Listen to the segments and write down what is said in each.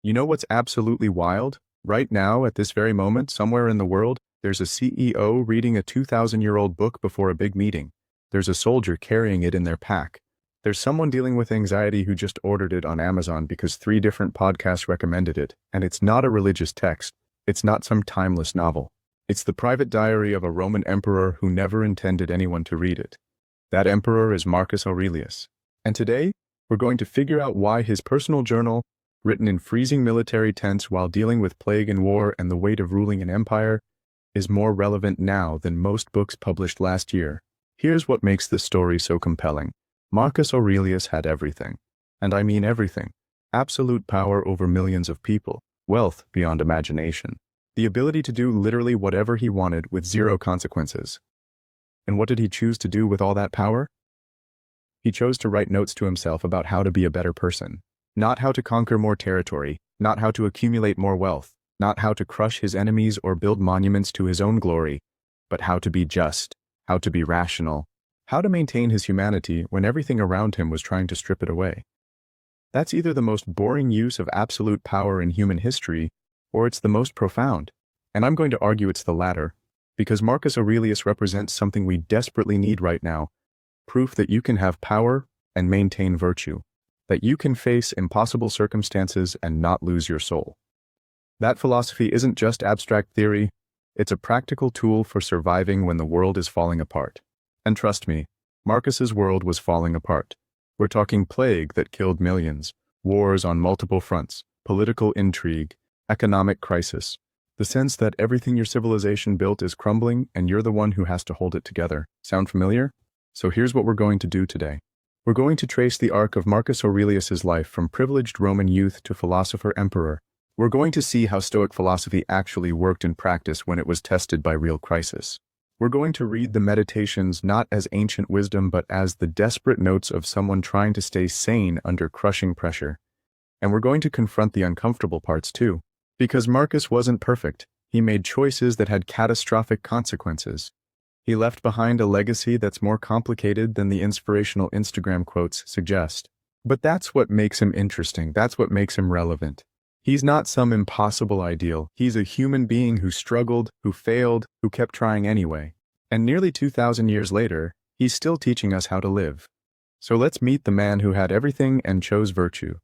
You know what's absolutely wild? Right now, at this very moment, somewhere in the world, there's a CEO reading a 2,000-year-old book before a big meeting. There's a soldier carrying it in their pack. There's someone dealing with anxiety who just ordered it on Amazon because 3 different podcasts recommended it, and it's not a religious text. It's not some timeless novel. It's the private diary of a Roman emperor who never intended anyone to read it. That emperor is Marcus Aurelius. And today, we're going to figure out why his personal journal, written in freezing military tents while dealing with plague and war and the weight of ruling an empire, is more relevant now than most books published last year. Here's what makes this story so compelling. Marcus Aurelius had everything. And I mean everything. Absolute power over millions of people, wealth beyond imagination, the ability to do literally whatever he wanted with zero consequences. And what did he choose to do with all that power? He chose to write notes to himself about how to be a better person. Not how to conquer more territory, not how to accumulate more wealth, not how to crush his enemies or build monuments to his own glory, but how to be just, how to be rational, how to maintain his humanity when everything around him was trying to strip it away. That's either the most boring use of absolute power in human history, or it's the most profound. And I'm going to argue it's the latter, because Marcus Aurelius represents something we desperately need right now, proof that you can have power and maintain virtue, that you can face impossible circumstances and not lose your soul. That philosophy isn't just abstract theory, it's a practical tool for surviving when the world is falling apart. And trust me, Marcus's world was falling apart. We're talking plague that killed millions, wars on multiple fronts, political intrigue, economic crisis, the sense that everything your civilization built is crumbling and you're the one who has to hold it together. Sound familiar? So here's what we're going to do today. We're going to trace the arc of Marcus Aurelius's life from privileged Roman youth to philosopher emperor. We're going to see how Stoic philosophy actually worked in practice when it was tested by real crisis. We're going to read the Meditations not as ancient wisdom but as the desperate notes of someone trying to stay sane under crushing pressure. And we're going to confront the uncomfortable parts too. Because Marcus wasn't perfect, he made choices that had catastrophic consequences. He left behind a legacy that's more complicated than the inspirational Instagram quotes suggest. But that's what makes him interesting, that's what makes him relevant. He's not some impossible ideal, he's a human being who struggled, who failed, who kept trying anyway. And nearly 2,000 years later, he's still teaching us how to live. So let's meet the man who had everything and chose virtue.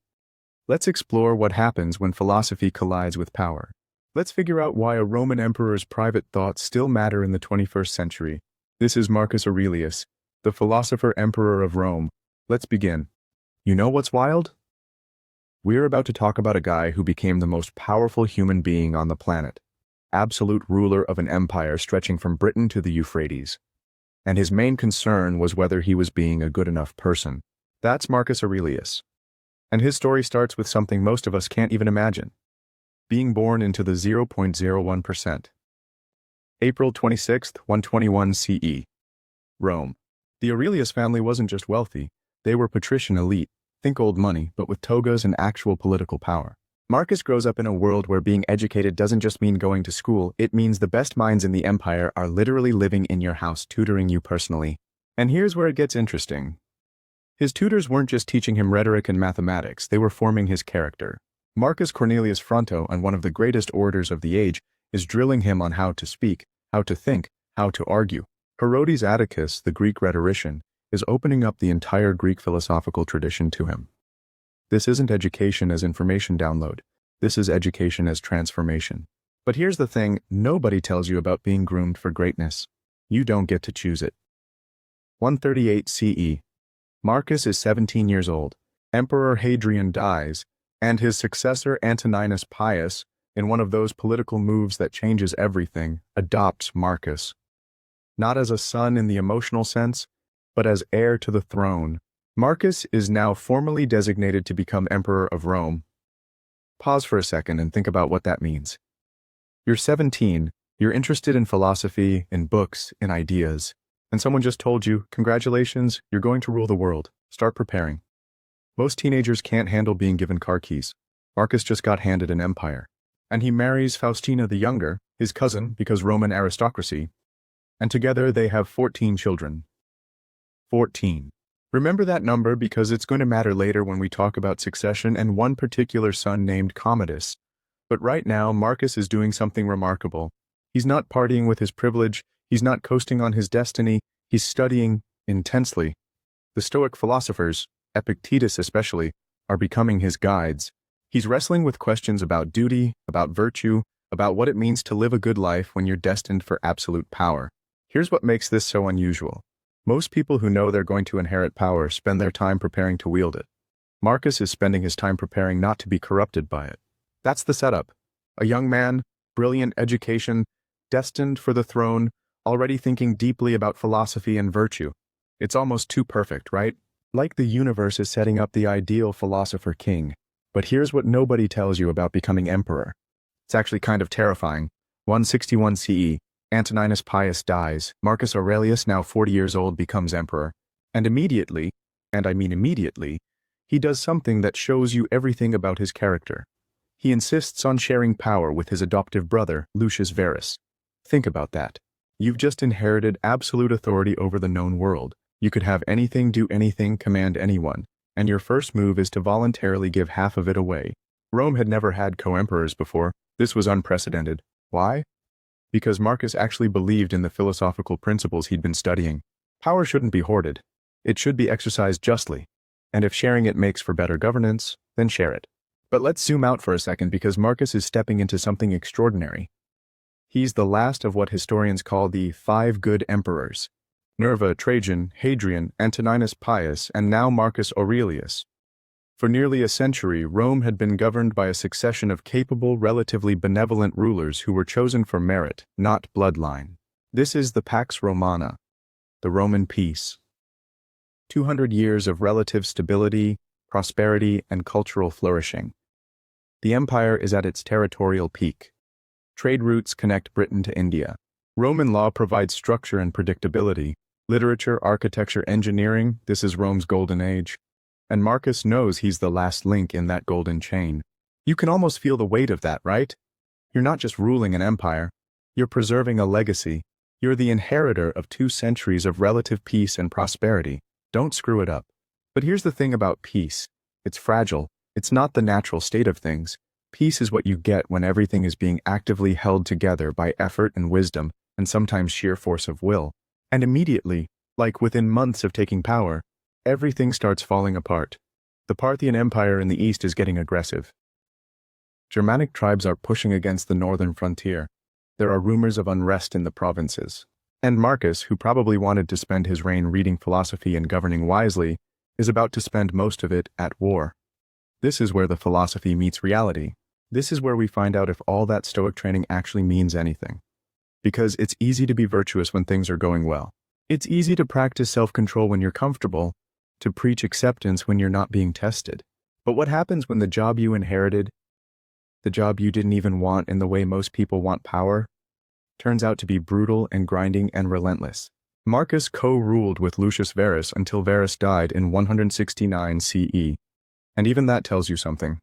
Let's explore what happens when philosophy collides with power. Let's figure out why a Roman emperor's private thoughts still matter in the 21st century. This is Marcus Aurelius, the philosopher emperor of Rome. Let's begin. You know what's wild? We're about to talk about a guy who became the most powerful human being on the planet, absolute ruler of an empire stretching from Britain to the Euphrates. And his main concern was whether he was being a good enough person. That's Marcus Aurelius. And his story starts with something most of us can't even imagine. Being born into the 0.01%. April 26, 121 CE. Rome. The Aurelius family wasn't just wealthy, they were patrician elite. Think old money, but with togas and actual political power. Marcus grows up in a world where being educated doesn't just mean going to school, it means the best minds in the empire are literally living in your house tutoring you personally. And here's where it gets interesting. His tutors weren't just teaching him rhetoric and mathematics, they were forming his character. Marcus Cornelius Fronto, and one of the greatest orators of the age, is drilling him on how to speak, how to think, how to argue. Herodes Atticus, the Greek rhetorician, is opening up the entire Greek philosophical tradition to him. This isn't education as information download. This is education as transformation. But here's the thing, nobody tells you about being groomed for greatness. You don't get to choose it. 138 CE. Marcus is 17 years old. Emperor Hadrian dies, and his successor Antoninus Pius, in one of those political moves that changes everything, adopts Marcus. Not as a son in the emotional sense, but as heir to the throne. Marcus is now formally designated to become Emperor of Rome. Pause for a second and think about what that means. You're 17, you're interested in philosophy, in books, in ideas, and someone just told you, congratulations, you're going to rule the world. Start preparing. Most teenagers can't handle being given car keys. Marcus just got handed an empire. And he marries Faustina the Younger, his cousin, because Roman aristocracy, and together they have 14 children. 14. Remember that number because it's going to matter later when we talk about succession and one particular son named Commodus. But right now, Marcus is doing something remarkable. He's not partying with his privilege, he's not coasting on his destiny, he's studying intensely. The Stoic philosophers, Epictetus especially, are becoming his guides. He's wrestling with questions about duty, about virtue, about what it means to live a good life when you're destined for absolute power. Here's what makes this so unusual. Most people who know they're going to inherit power spend their time preparing to wield it. Marcus is spending his time preparing not to be corrupted by it. That's the setup. A young man, brilliant education, destined for the throne, already thinking deeply about philosophy and virtue. It's almost too perfect, right? Like the universe is setting up the ideal philosopher king. But here's what nobody tells you about becoming emperor. It's actually kind of terrifying. 161 CE, Antoninus Pius dies. Marcus Aurelius, now 40 years old, becomes emperor. And immediately, and I mean immediately, he does something that shows you everything about his character. He insists on sharing power with his adoptive brother, Lucius Verus. Think about that. You've just inherited absolute authority over the known world. You could have anything, do anything, command anyone. And your first move is to voluntarily give half of it away. Rome had never had co-emperors before. This was unprecedented. Why? Because Marcus actually believed in the philosophical principles he'd been studying. Power shouldn't be hoarded. It should be exercised justly. And if sharing it makes for better governance, then share it. But let's zoom out for a second because Marcus is stepping into something extraordinary. He's the last of what historians call the 5 good emperors. Nerva, Trajan, Hadrian, Antoninus Pius, and now Marcus Aurelius. For nearly a century, Rome had been governed by a succession of capable, relatively benevolent rulers who were chosen for merit, not bloodline. This is the Pax Romana, the Roman peace. 200 years of relative stability, prosperity, and cultural flourishing. The empire is at its territorial peak. Trade routes connect Britain to India. Roman law provides structure and predictability. Literature, architecture, engineering, this is Rome's golden age. And Marcus knows he's the last link in that golden chain. You can almost feel the weight of that, right? You're not just ruling an empire. You're preserving a legacy. You're the inheritor of 2 centuries of relative peace and prosperity. Don't screw it up. But here's the thing about peace. It's fragile. It's not the natural state of things. Peace is what you get when everything is being actively held together by effort and wisdom, and sometimes sheer force of will. And immediately, like within months of taking power, everything starts falling apart. The Parthian Empire in the east is getting aggressive. Germanic tribes are pushing against the northern frontier. There are rumors of unrest in the provinces. And Marcus, who probably wanted to spend his reign reading philosophy and governing wisely, is about to spend most of it at war. This is where the philosophy meets reality. This is where we find out if all that Stoic training actually means anything. Because it's easy to be virtuous when things are going well. It's easy to practice self-control when you're comfortable, to preach acceptance when you're not being tested. But what happens when the job you inherited, the job you didn't even want in the way most people want power, turns out to be brutal and grinding and relentless? Marcus co-ruled with Lucius Verus until Verus died in 169 CE. And even that tells you something.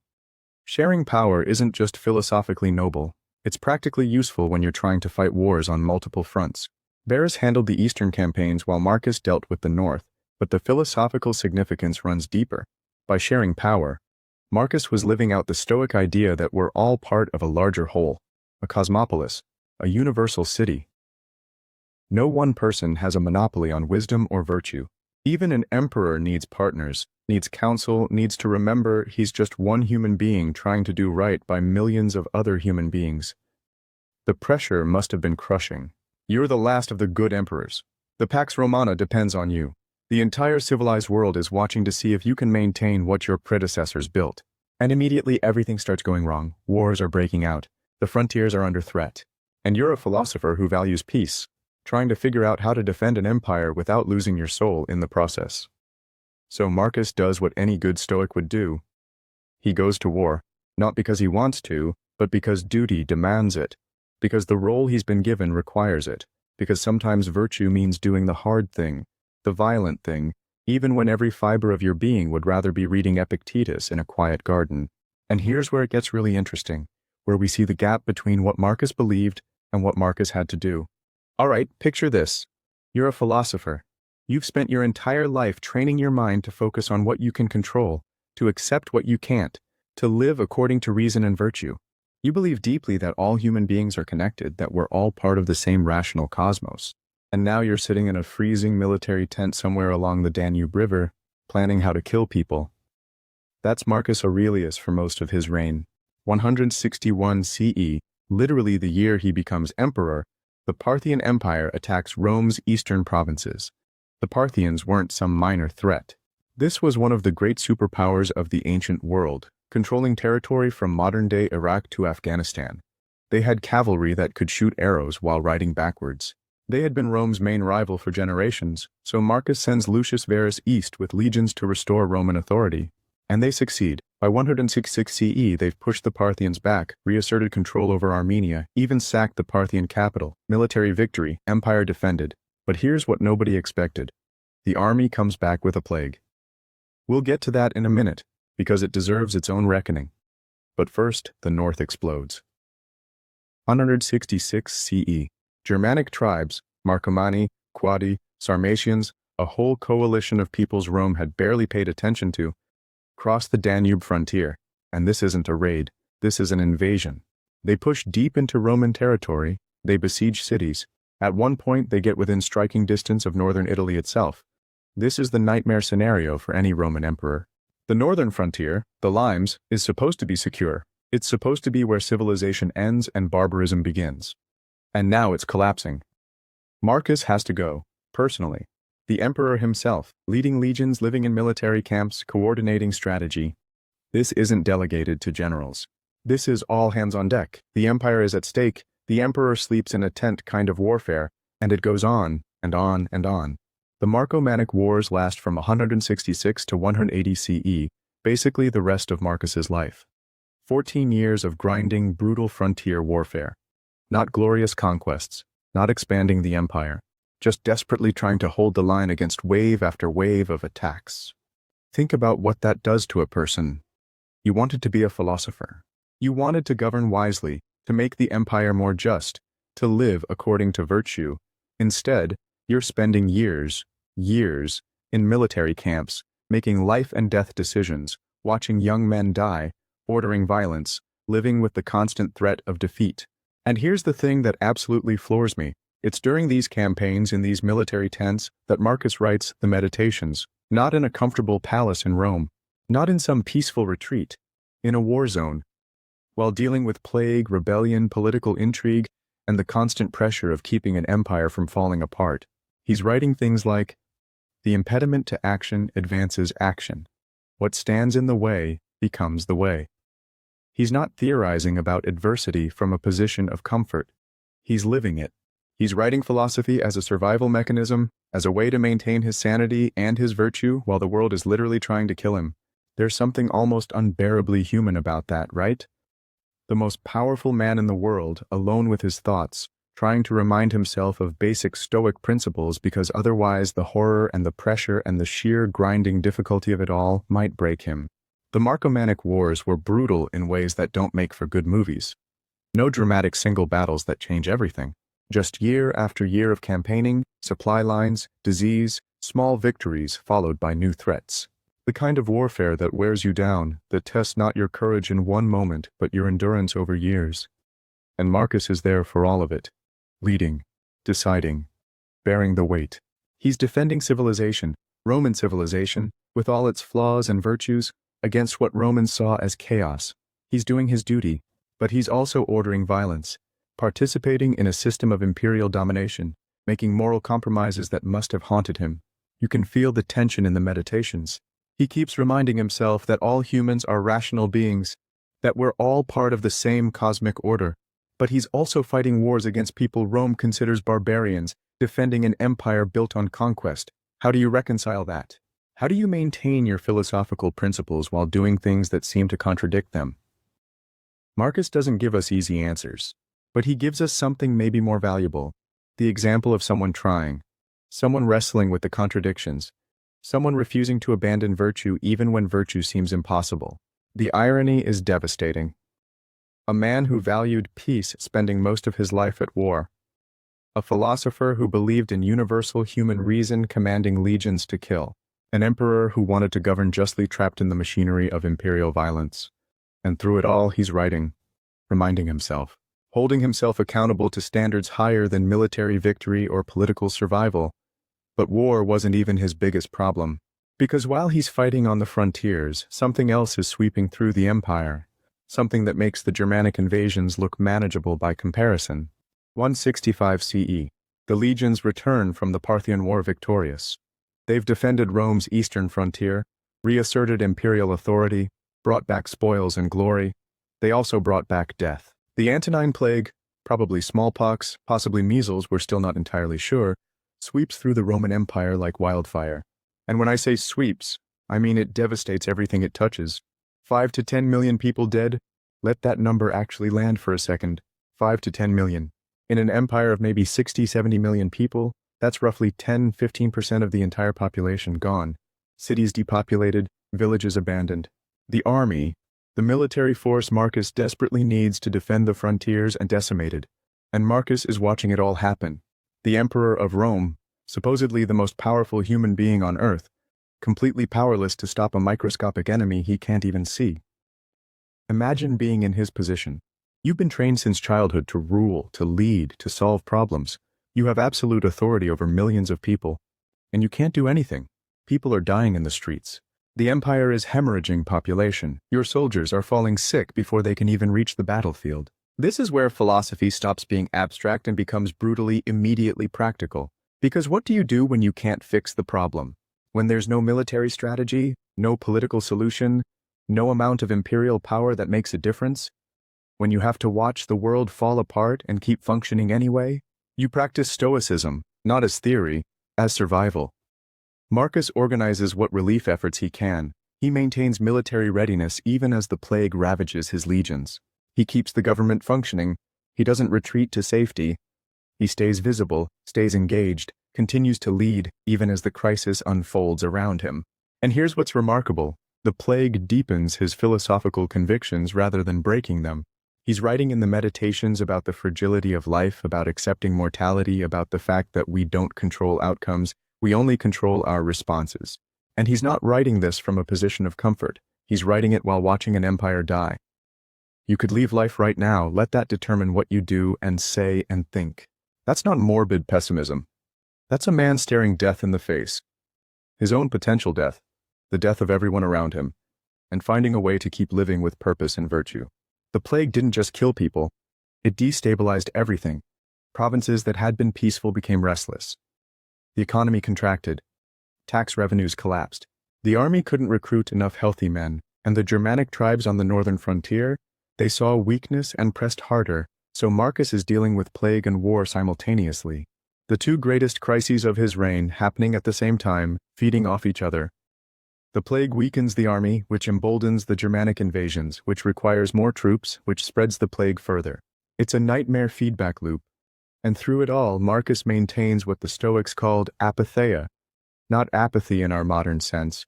Sharing power isn't just philosophically noble, it's practically useful when you're trying to fight wars on multiple fronts. Verus handled the eastern campaigns while Marcus dealt with the north, but the philosophical significance runs deeper. By sharing power, Marcus was living out the Stoic idea that we're all part of a larger whole, a cosmopolis, a universal city. No one person has a monopoly on wisdom or virtue. Even an emperor needs partners, needs counsel, needs to remember he's just one human being trying to do right by millions of other human beings. The pressure must have been crushing. You're the last of the good emperors. The Pax Romana depends on you. The entire civilized world is watching to see if you can maintain what your predecessors built. And immediately everything starts going wrong. Wars are breaking out. The frontiers are under threat. And you're a philosopher who values peace, trying to figure out how to defend an empire without losing your soul in the process. So Marcus does what any good Stoic would do. He goes to war, not because he wants to, but because duty demands it, because the role he's been given requires it, because sometimes virtue means doing the hard thing, the violent thing, even when every fiber of your being would rather be reading Epictetus in a quiet garden. And here's where it gets really interesting, where we see the gap between what Marcus believed and what Marcus had to do. All right, picture this. You're a philosopher. You've spent your entire life training your mind to focus on what you can control, to accept what you can't, to live according to reason and virtue. You believe deeply that all human beings are connected, that we're all part of the same rational cosmos. And now you're sitting in a freezing military tent somewhere along the Danube River, planning how to kill people. That's Marcus Aurelius for most of his reign. 161 CE, literally the year he becomes emperor, the Parthian Empire attacks Rome's eastern provinces. The Parthians weren't some minor threat. This was one of the great superpowers of the ancient world, controlling territory from modern-day Iraq to Afghanistan. They had cavalry that could shoot arrows while riding backwards. They had been Rome's main rival for generations, so Marcus sends Lucius Verus east with legions to restore Roman authority. And they succeed. By 166 CE, they've pushed the Parthians back, reasserted control over Armenia, even sacked the Parthian capital. Military victory, empire defended. But here's what nobody expected. The army comes back with a plague. We'll get to that in a minute, because it deserves its own reckoning. But first, the north explodes. 166 CE. Germanic tribes, Marcomanni, Quadi, Sarmatians, a whole coalition of peoples Rome had barely paid attention to, cross the Danube frontier. And this isn't a raid, this is an invasion. They push deep into Roman territory, they besiege cities. At one point, they get within striking distance of northern Italy itself. This is the nightmare scenario for any Roman emperor. The northern frontier, the limes, is supposed to be secure. It's supposed to be where civilization ends and barbarism begins. And now it's collapsing. Marcus has to go, personally. The emperor himself, leading legions, living in military camps, coordinating strategy. This isn't delegated to generals. This is all hands on deck. The empire is at stake. The emperor sleeps in a tent kind of warfare, and it goes on, and on, and on. The Marcomannic Wars last from 166 to 180 CE, basically the rest of Marcus's life. 14 years of grinding, brutal frontier warfare. Not glorious conquests, not expanding the empire, just desperately trying to hold the line against wave after wave of attacks. Think about what that does to a person. You wanted to be a philosopher. You wanted to govern wisely, to make the empire more just, to live according to virtue. Instead, you're spending years in military camps, making life and death decisions, watching young men die, ordering violence, living with the constant threat of defeat. And here's the thing that absolutely floors me. It's during these campaigns in these military tents that Marcus writes the Meditations, not in a comfortable palace in Rome, not in some peaceful retreat, in a war zone. While dealing with plague, rebellion, political intrigue, and the constant pressure of keeping an empire from falling apart, he's writing things like, "The impediment to action advances action. What stands in the way becomes the way." He's not theorizing about adversity from a position of comfort. He's living it. He's writing philosophy as a survival mechanism, as a way to maintain his sanity and his virtue while the world is literally trying to kill him. There's something almost unbearably human about that, right? The most powerful man in the world, alone with his thoughts, trying to remind himself of basic Stoic principles because otherwise the horror and the pressure and the sheer grinding difficulty of it all might break him. The Marcomannic Wars were brutal in ways that don't make for good movies. No dramatic single battles that change everything. Just year after year of campaigning, supply lines, disease, small victories followed by new threats. The kind of warfare that wears you down, that tests not your courage in one moment but your endurance over years. And Marcus is there for all of it. Leading, deciding, bearing the weight. He's defending civilization, Roman civilization, with all its flaws and virtues, against what Romans saw as chaos. He's doing his duty, but he's also ordering violence, participating in a system of imperial domination, making moral compromises that must have haunted him. You can feel the tension in the Meditations. He keeps reminding himself that all humans are rational beings, that we're all part of the same cosmic order. But he's also fighting wars against people Rome considers barbarians, defending an empire built on conquest. How do you reconcile that? How do you maintain your philosophical principles while doing things that seem to contradict them? Marcus doesn't give us easy answers, but he gives us something maybe more valuable. The example of someone trying, someone wrestling with the contradictions, someone refusing to abandon virtue even when virtue seems impossible. The irony is devastating. A man who valued peace spending most of his life at war. A philosopher who believed in universal human reason commanding legions to kill. An emperor who wanted to govern justly trapped in the machinery of imperial violence. And through it all he's writing, reminding himself, holding himself accountable to standards higher than military victory or political survival. But war wasn't even his biggest problem. Because while he's fighting on the frontiers, something else is sweeping through the empire. Something that makes the Germanic invasions look manageable by comparison. 165 CE. The legions return from the Parthian War victorious. They've defended Rome's eastern frontier, reasserted imperial authority, brought back spoils and glory. They also brought back death. The Antonine Plague, probably smallpox, possibly measles, we're still not entirely sure, sweeps through the Roman Empire like wildfire. And when I say sweeps, I mean it devastates everything it touches. 5 to 10 million people dead? Let that number actually land for a second. 5 to 10 million. In an empire of maybe 60, 70 million people, that's roughly 10-15% of the entire population gone. Cities depopulated, villages abandoned. The army, the military force Marcus desperately needs to defend the frontiers, and decimated. And Marcus is watching it all happen. The emperor of Rome, supposedly the most powerful human being on earth, completely powerless to stop a microscopic enemy he can't even see. Imagine being in his position. You've been trained since childhood to rule, to lead, to solve problems. You have absolute authority over millions of people. And you can't do anything. People are dying in the streets. The empire is hemorrhaging population. Your soldiers are falling sick before they can even reach the battlefield. This is where philosophy stops being abstract and becomes brutally, immediately practical. Because what do you do when you can't fix the problem? When there's no military strategy, no political solution, no amount of imperial power that makes a difference? When you have to watch the world fall apart and keep functioning anyway? You practice Stoicism, not as theory, as survival. Marcus organizes what relief efforts he can. He maintains military readiness even as the plague ravages his legions. He keeps the government functioning. He doesn't retreat to safety. He stays visible, stays engaged, continues to lead even as the crisis unfolds around him. And here's what's remarkable. The plague deepens his philosophical convictions rather than breaking them. He's writing in the Meditations about the fragility of life, about accepting mortality, about the fact that we don't control outcomes, we only control our responses. And he's not writing this from a position of comfort. He's writing it while watching an empire die. You could leave life right now, let that determine what you do and say and think. That's not morbid pessimism. That's a man staring death in the face. His own potential death, the death of everyone around him, and finding a way to keep living with purpose and virtue. The plague didn't just kill people, it destabilized everything. Provinces that had been peaceful became restless. The economy contracted. Tax revenues collapsed. The army couldn't recruit enough healthy men, and the Germanic tribes on the northern frontier, they saw weakness and pressed harder, so Marcus is dealing with plague and war simultaneously. The two greatest crises of his reign happening at the same time, feeding off each other. The plague weakens the army, which emboldens the Germanic invasions, which requires more troops, which spreads the plague further. It's a nightmare feedback loop. And through it all, Marcus maintains what the Stoics called apatheia. Not apathy in our modern sense,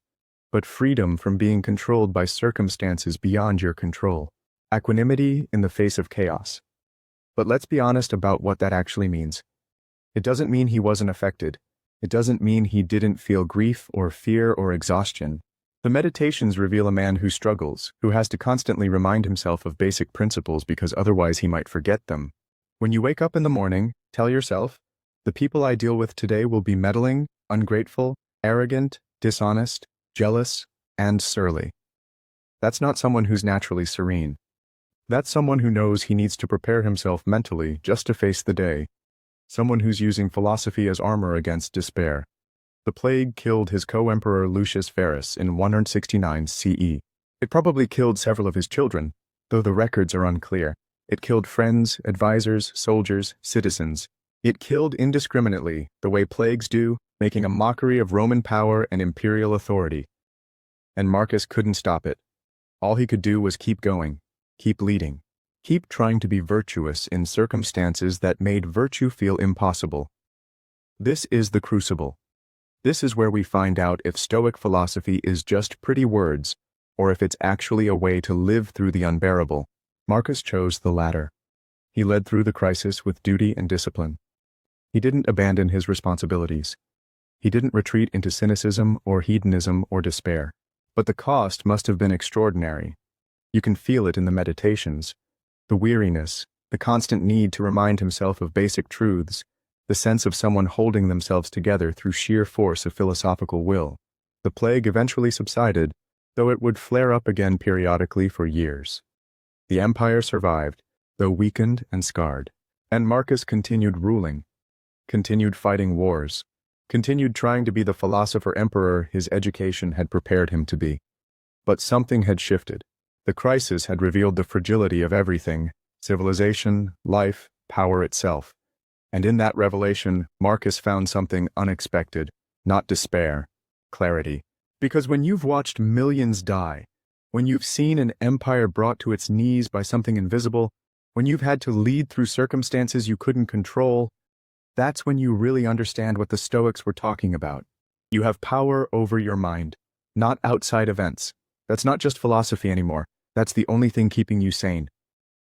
but freedom from being controlled by circumstances beyond your control. Equanimity in the face of chaos. But let's be honest about what that actually means. It doesn't mean he wasn't affected. It doesn't mean he didn't feel grief or fear or exhaustion. The Meditations reveal a man who struggles, who has to constantly remind himself of basic principles because otherwise he might forget them. When you wake up in the morning, tell yourself, the people I deal with today will be meddling, ungrateful, arrogant, dishonest, jealous, and surly. That's not someone who's naturally serene. That's someone who knows he needs to prepare himself mentally just to face the day. Someone who's using philosophy as armor against despair. The plague killed his co-emperor Lucius Verus in 169 CE. It probably killed several of his children, though the records are unclear. It killed friends, advisors, soldiers, citizens. It killed indiscriminately, the way plagues do, making a mockery of Roman power and imperial authority. And Marcus couldn't stop it. All he could do was keep going, keep leading, keep trying to be virtuous in circumstances that made virtue feel impossible. This is the crucible. This is where we find out if Stoic philosophy is just pretty words, or if it's actually a way to live through the unbearable. Marcus chose the latter. He led through the crisis with duty and discipline. He didn't abandon his responsibilities. He didn't retreat into cynicism or hedonism or despair. But the cost must have been extraordinary. You can feel it in the meditations, the weariness, the constant need to remind himself of basic truths, the sense of someone holding themselves together through sheer force of philosophical will. The plague eventually subsided, though it would flare up again periodically for years. The empire survived, though weakened and scarred. And Marcus continued ruling, continued fighting wars, continued trying to be the philosopher emperor his education had prepared him to be. But something had shifted. The crisis had revealed the fragility of everything: civilization, life, power itself. And in that revelation, Marcus found something unexpected, not despair, clarity. Because when you've watched millions die, when you've seen an empire brought to its knees by something invisible, when you've had to lead through circumstances you couldn't control, that's when you really understand what the Stoics were talking about. You have power over your mind, not outside events. That's not just philosophy anymore. That's the only thing keeping you sane.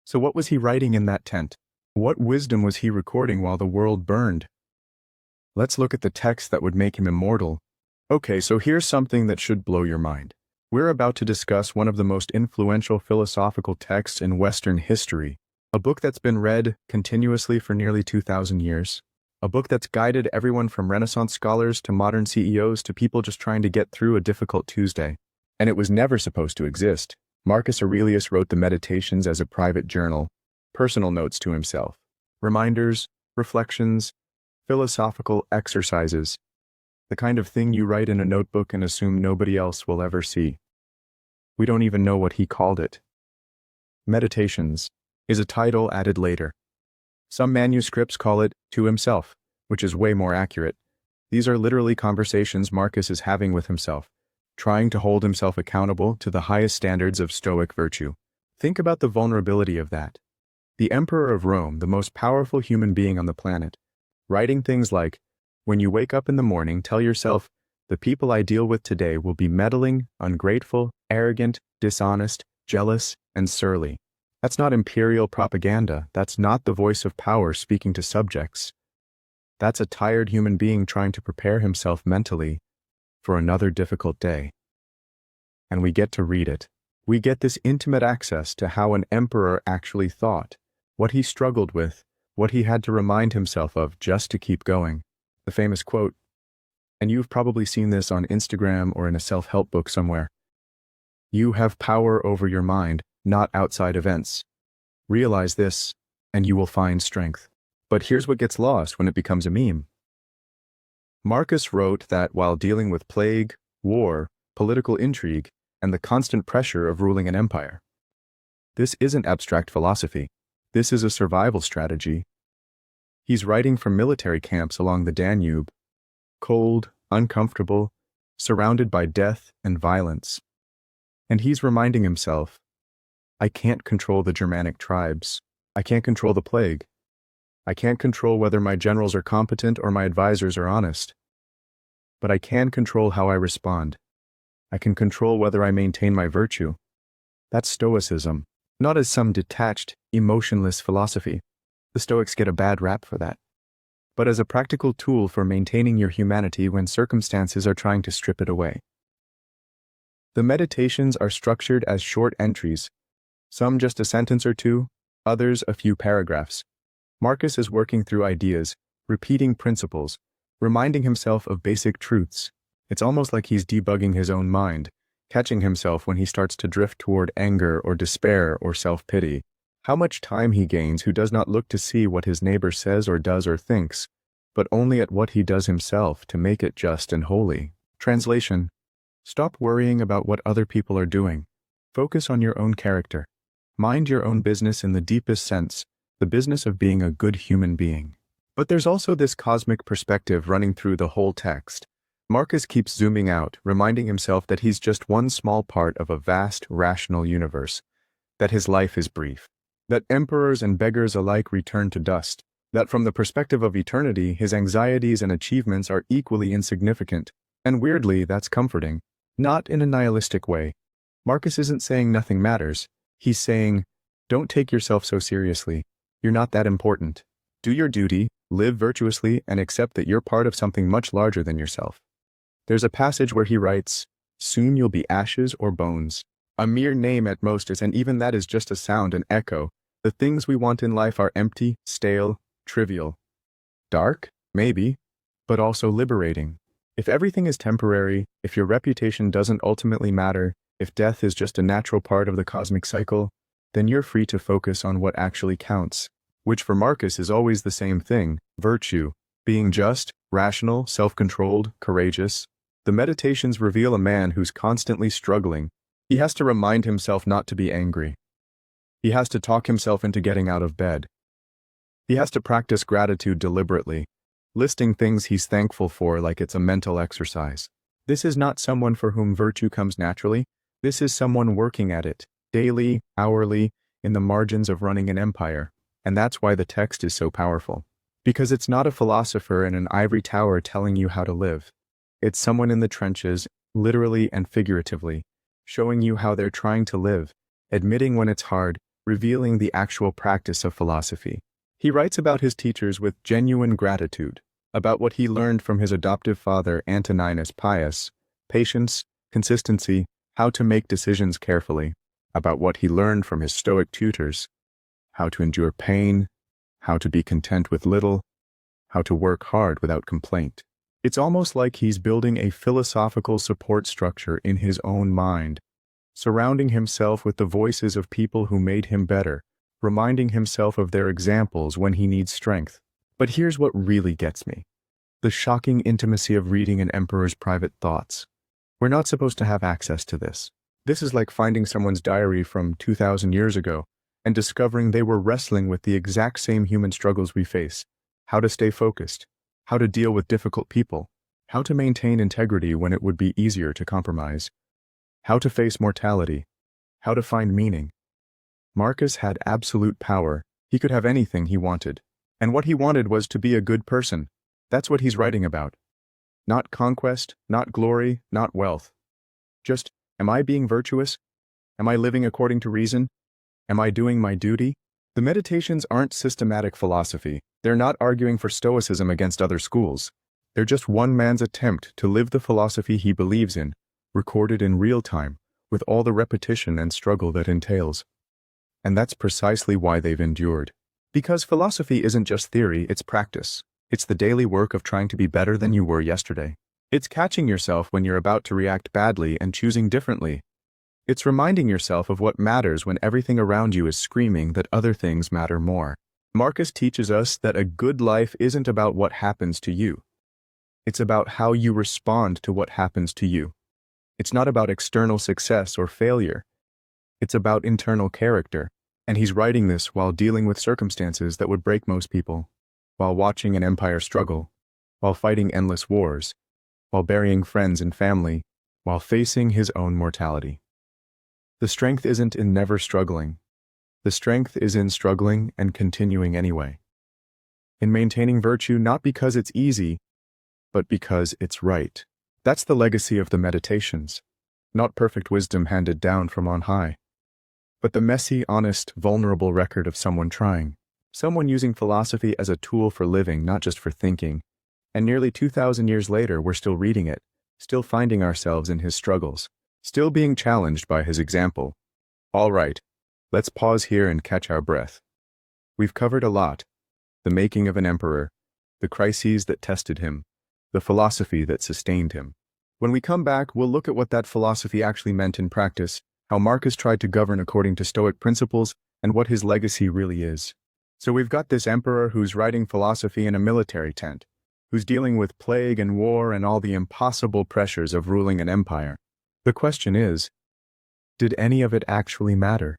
So what was he writing in that tent? What wisdom was he recording while the world burned? Let's look at the text that would make him immortal. Okay, so here's something that should blow your mind. We're about to discuss one of the most influential philosophical texts in Western history, a book that's been read continuously for nearly 2,000 years, a book that's guided everyone from Renaissance scholars to modern CEOs to people just trying to get through a difficult Tuesday. And it was never supposed to exist. Marcus Aurelius wrote the Meditations as a private journal, personal notes to himself, reminders, reflections, philosophical exercises, the kind of thing you write in a notebook and assume nobody else will ever see. We don't even know what he called it. Meditations is a title added later. Some manuscripts call it To Himself, which is way more accurate. These are literally conversations Marcus is having with himself, trying to hold himself accountable to the highest standards of Stoic virtue. Think about the vulnerability of that. The Emperor of Rome, the most powerful human being on the planet, writing things like, when you wake up in the morning, tell yourself, the people I deal with today will be meddling, ungrateful, arrogant, dishonest, jealous, and surly. That's not imperial propaganda. That's not the voice of power speaking to subjects. That's a tired human being trying to prepare himself mentally for another difficult day. And we get to read it. We get this intimate access to how an emperor actually thought, what he struggled with, what he had to remind himself of just to keep going. The famous quote, and you've probably seen this on Instagram or in a self-help book somewhere. You have power over your mind, not outside events. Realize this, and you will find strength. But here's what gets lost when it becomes a meme. Marcus wrote that while dealing with plague, war, political intrigue, and the constant pressure of ruling an empire. This isn't abstract philosophy. This is a survival strategy. He's writing from military camps along the Danube, cold, uncomfortable, surrounded by death and violence. And he's reminding himself, I can't control the Germanic tribes. I can't control the plague. I can't control whether my generals are competent or my advisors are honest. But I can control how I respond. I can control whether I maintain my virtue. That's Stoicism, not as some detached, emotionless philosophy. The Stoics get a bad rap for that. But as a practical tool for maintaining your humanity when circumstances are trying to strip it away. The meditations are structured as short entries, some just a sentence or two, others a few paragraphs. Marcus is working through ideas, repeating principles, reminding himself of basic truths. It's almost like he's debugging his own mind, catching himself when he starts to drift toward anger or despair or self-pity. How much time he gains who does not look to see what his neighbor says or does or thinks, but only at what he does himself to make it just and holy. Translation: stop worrying about what other people are doing. Focus on your own character. Mind your own business in the deepest sense, the business of being a good human being. But there's also this cosmic perspective running through the whole text. Marcus keeps zooming out, reminding himself that he's just one small part of a vast, rational universe, that his life is brief, that emperors and beggars alike return to dust, that from the perspective of eternity, his anxieties and achievements are equally insignificant. And weirdly, that's comforting. Not in a nihilistic way. Marcus isn't saying nothing matters. He's saying, don't take yourself so seriously. You're not that important. Do your duty, live virtuously, and accept that you're part of something much larger than yourself. There's a passage where he writes, "Soon you'll be ashes or bones. A mere name at most is, and even that is just a sound, an echo. The things we want in life are empty, stale, trivial. Dark? Maybe, but also liberating. If everything is temporary, if your reputation doesn't ultimately matter, if death is just a natural part of the cosmic cycle, then you're free to focus on what actually counts." Which for Marcus is always the same thing: virtue, being just, rational, self-controlled, courageous. The Meditations reveal a man who's constantly struggling. He has to remind himself not to be angry. He has to talk himself into getting out of bed. He has to practice gratitude deliberately, listing things he's thankful for like it's a mental exercise. This is not someone for whom virtue comes naturally. This is someone working at it, daily, hourly, in the margins of running an empire. And that's why the text is so powerful. Because it's not a philosopher in an ivory tower telling you how to live. It's someone in the trenches, literally and figuratively, showing you how they're trying to live, admitting when it's hard, revealing the actual practice of philosophy. He writes about his teachers with genuine gratitude, about what he learned from his adoptive father Antoninus Pius, patience, consistency, how to make decisions carefully, about what he learned from his Stoic tutors, how to endure pain, how to be content with little, how to work hard without complaint. It's almost like he's building a philosophical support structure in his own mind, surrounding himself with the voices of people who made him better, reminding himself of their examples when he needs strength. But here's what really gets me: the shocking intimacy of reading an emperor's private thoughts. We're not supposed to have access to this. This is like finding someone's diary from 2,000 years ago and discovering they were wrestling with the exact same human struggles we face: how to stay focused, how to deal with difficult people, how to maintain integrity when it would be easier to compromise, how to face mortality, how to find meaning. Marcus had absolute power. He could have anything he wanted. And what he wanted was to be a good person. That's what he's writing about. Not conquest, not glory, not wealth. Just, am I being virtuous? Am I living according to reason? Am I doing my duty? The Meditations aren't systematic philosophy. They're not arguing for Stoicism against other schools. They're just one man's attempt to live the philosophy he believes in, recorded in real time, with all the repetition and struggle that entails. And that's precisely why they've endured. Because philosophy isn't just theory, it's practice. It's the daily work of trying to be better than you were yesterday. It's catching yourself when you're about to react badly and choosing differently. It's reminding yourself of what matters when everything around you is screaming that other things matter more. Marcus teaches us that a good life isn't about what happens to you. It's about how you respond to what happens to you. It's not about external success or failure. It's about internal character. And he's writing this while dealing with circumstances that would break most people, while watching an empire struggle, while fighting endless wars, while burying friends and family, while facing his own mortality. The strength isn't in never struggling. The strength is in struggling and continuing anyway. In maintaining virtue not because it's easy, but because it's right. That's the legacy of the Meditations. Not perfect wisdom handed down from on high, but the messy, honest, vulnerable record of someone trying. Someone using philosophy as a tool for living, not just for thinking. And nearly 2,000 years later, we're still reading it, still finding ourselves in his struggles, still being challenged by his example. All right, let's pause here and catch our breath. We've covered a lot: the making of an emperor, the crises that tested him, the philosophy that sustained him. When we come back, we'll look at what that philosophy actually meant in practice, how Marcus tried to govern according to Stoic principles, and what his legacy really is. So we've got this emperor who's writing philosophy in a military tent, who's dealing with plague and war and all the impossible pressures of ruling an empire. The question is, did any of it actually matter?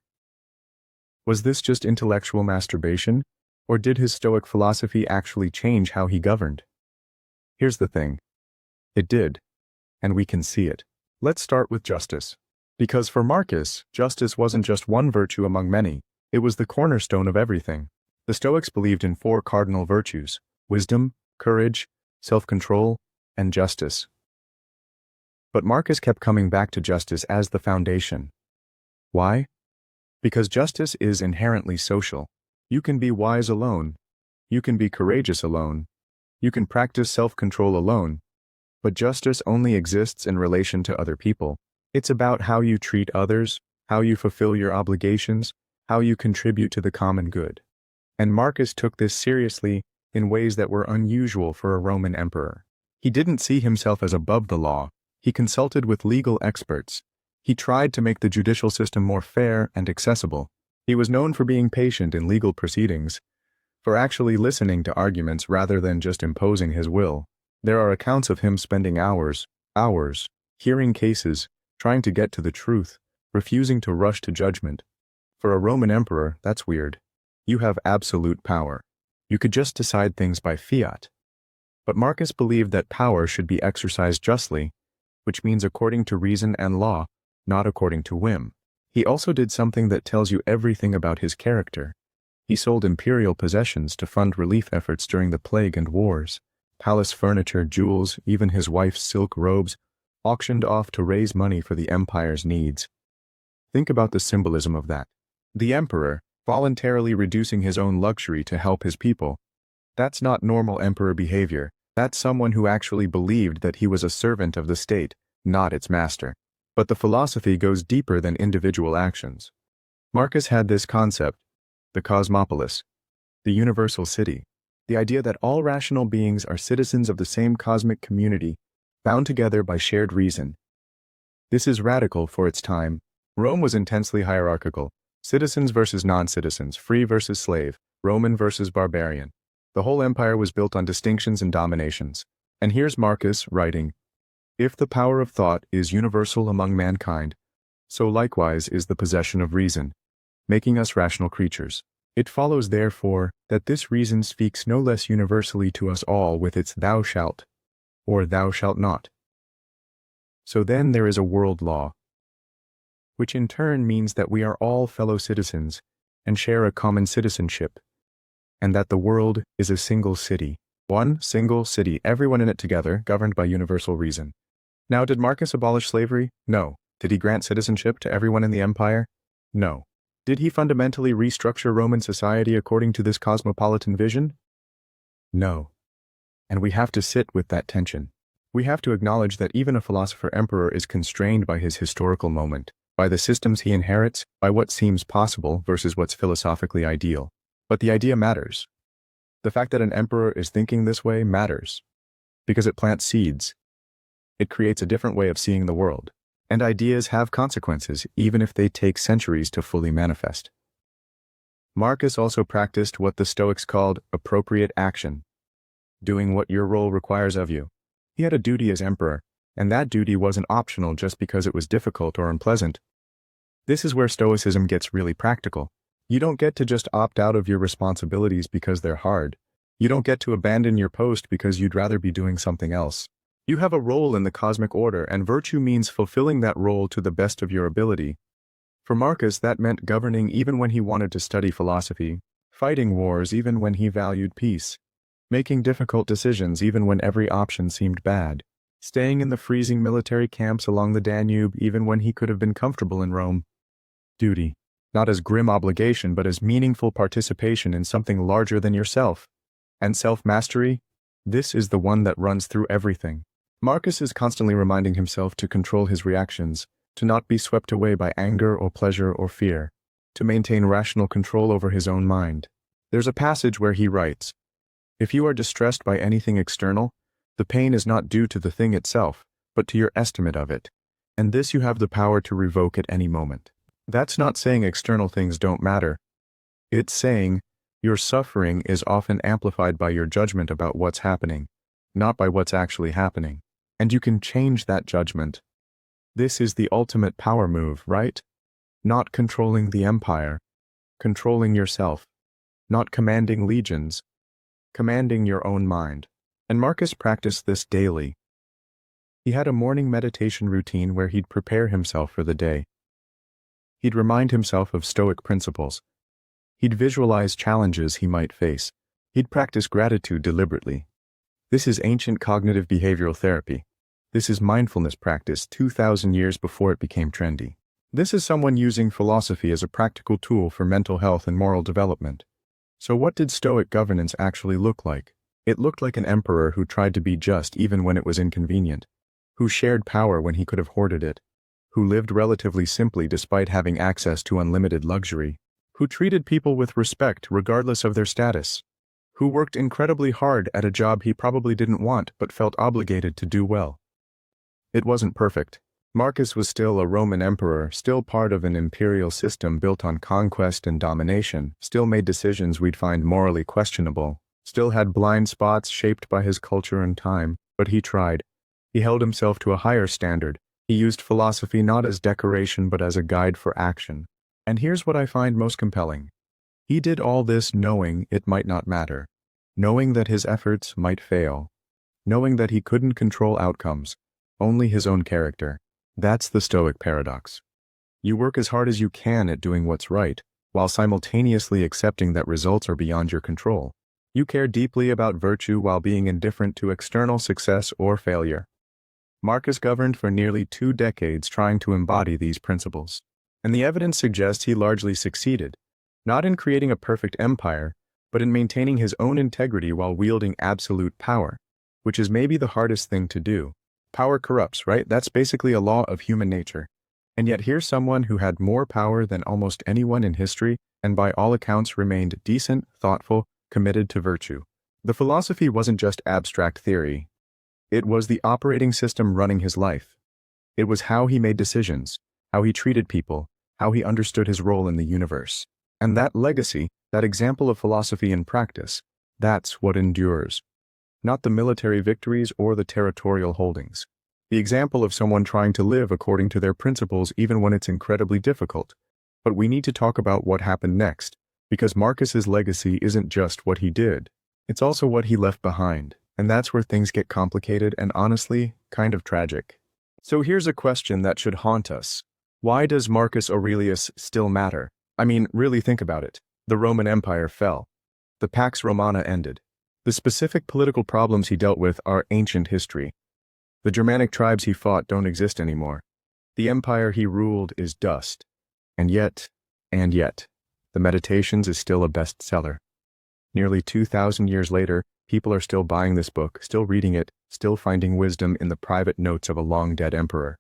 Was this just intellectual masturbation, or did his Stoic philosophy actually change how he governed? Here's the thing. It did, and we can see it. Let's start with justice. Because for Marcus, justice wasn't just one virtue among many, it was the cornerstone of everything. The Stoics believed in 4 cardinal virtues: wisdom, courage, self-control, and justice. But Marcus kept coming back to justice as the foundation. Why? Because justice is inherently social. You can be wise alone. You can be courageous alone. You can practice self-control alone. But justice only exists in relation to other people. It's about how you treat others, how you fulfill your obligations, how you contribute to the common good. And Marcus took this seriously in ways that were unusual for a Roman emperor. He didn't see himself as above the law. He consulted with legal experts. He tried to make the judicial system more fair and accessible. He was known for being patient in legal proceedings, for actually listening to arguments rather than just imposing his will. There are accounts of him spending hours, hearing cases, trying to get to the truth, refusing to rush to judgment. For a Roman emperor, that's weird. You have absolute power. You could just decide things by fiat. But Marcus believed that power should be exercised justly, which means according to reason and law, not according to whim. He also did something that tells you everything about his character. He sold imperial possessions to fund relief efforts during the plague and wars. Palace furniture, jewels, even his wife's silk robes, auctioned off to raise money for the empire's needs. Think about the symbolism of that. The emperor, voluntarily reducing his own luxury to help his people. That's not normal emperor behavior. That's someone who actually believed that he was a servant of the state, not its master. But the philosophy goes deeper than individual actions. Marcus had this concept, the cosmopolis, the universal city, the idea that all rational beings are citizens of the same cosmic community, bound together by shared reason. This is radical for its time. Rome was intensely hierarchical. Citizens versus non-citizens, free versus slave, Roman versus barbarian. The whole empire was built on distinctions and dominations. And here's Marcus writing, "If the power of thought is universal among mankind, so likewise is the possession of reason, making us rational creatures. It follows therefore that this reason speaks no less universally to us all with its thou shalt, or thou shalt not. So then there is a world law, which in turn means that we are all fellow citizens and share a common citizenship, and that the world is a single city, one single city, everyone in it together, governed by universal reason." Now, did Marcus abolish slavery? No. Did he grant citizenship to everyone in the empire? No. Did he fundamentally restructure Roman society according to this cosmopolitan vision? No. And we have to sit with that tension. We have to acknowledge that even a philosopher-emperor is constrained by his historical moment, by the systems he inherits, by what seems possible versus what's philosophically ideal. But the idea matters. The fact that an emperor is thinking this way matters, because it plants seeds. It creates a different way of seeing the world. And ideas have consequences, even if they take centuries to fully manifest. Marcus also practiced what the Stoics called appropriate action, doing what your role requires of you. He had a duty as emperor, and that duty wasn't optional just because it was difficult or unpleasant. This is where Stoicism gets really practical. You don't get to just opt out of your responsibilities because they're hard. You don't get to abandon your post because you'd rather be doing something else. You have a role in the cosmic order, and virtue means fulfilling that role to the best of your ability. For Marcus, that meant governing even when he wanted to study philosophy, fighting wars even when he valued peace, making difficult decisions even when every option seemed bad, staying in the freezing military camps along the Danube even when he could have been comfortable in Rome. Duty, not as grim obligation but as meaningful participation in something larger than yourself. And self-mastery? This is the one that runs through everything. Marcus is constantly reminding himself to control his reactions, to not be swept away by anger or pleasure or fear, to maintain rational control over his own mind. There's a passage where he writes, "If you are distressed by anything external, the pain is not due to the thing itself, but to your estimate of it, and this you have the power to revoke at any moment." That's not saying external things don't matter. It's saying your suffering is often amplified by your judgment about what's happening, not by what's actually happening. And you can change that judgment. This is the ultimate power move, right? Not controlling the empire, controlling yourself, not commanding legions, commanding your own mind. And Marcus practiced this daily. He had a morning meditation routine where he'd prepare himself for the day. He'd remind himself of Stoic principles. He'd visualize challenges he might face. He'd practice gratitude deliberately. This is ancient cognitive behavioral therapy. This is mindfulness practice 2,000 years before it became trendy. This is someone using philosophy as a practical tool for mental health and moral development. So what did Stoic governance actually look like? It looked like an emperor who tried to be just even when it was inconvenient, who shared power when he could have hoarded it, who lived relatively simply despite having access to unlimited luxury, who treated people with respect regardless of their status, who worked incredibly hard at a job he probably didn't want but felt obligated to do well. It wasn't perfect. Marcus was still a Roman emperor, still part of an imperial system built on conquest and domination, still made decisions we'd find morally questionable, still had blind spots shaped by his culture and time, but he tried. He held himself to a higher standard. He used philosophy not as decoration but as a guide for action. And here's what I find most compelling. He did all this knowing it might not matter, knowing that his efforts might fail, knowing that he couldn't control outcomes, only his own character. That's the Stoic paradox. You work as hard as you can at doing what's right, while simultaneously accepting that results are beyond your control. You care deeply about virtue while being indifferent to external success or failure. Marcus governed for nearly 2 decades trying to embody these principles. And the evidence suggests he largely succeeded, not in creating a perfect empire, but in maintaining his own integrity while wielding absolute power, which is maybe the hardest thing to do. Power corrupts, right? That's basically a law of human nature. And yet here's someone who had more power than almost anyone in history and by all accounts remained decent, thoughtful, committed to virtue. The philosophy wasn't just abstract theory. It was the operating system running his life. It was how he made decisions, how he treated people, how he understood his role in the universe. And that legacy, that example of philosophy in practice, that's what endures. Not the military victories or the territorial holdings. The example of someone trying to live according to their principles even when it's incredibly difficult. But we need to talk about what happened next, because Marcus's legacy isn't just what he did. It's also what he left behind, and that's where things get complicated and honestly, kind of tragic. So here's a question that should haunt us. Why does Marcus Aurelius still matter? I mean, really think about it. The Roman Empire fell. The Pax Romana ended. The specific political problems he dealt with are ancient history. The Germanic tribes he fought don't exist anymore. The empire he ruled is dust. And yet, the Meditations is still a bestseller. Nearly 2,000 years later, people are still buying this book, still reading it, still finding wisdom in the private notes of a long-dead emperor.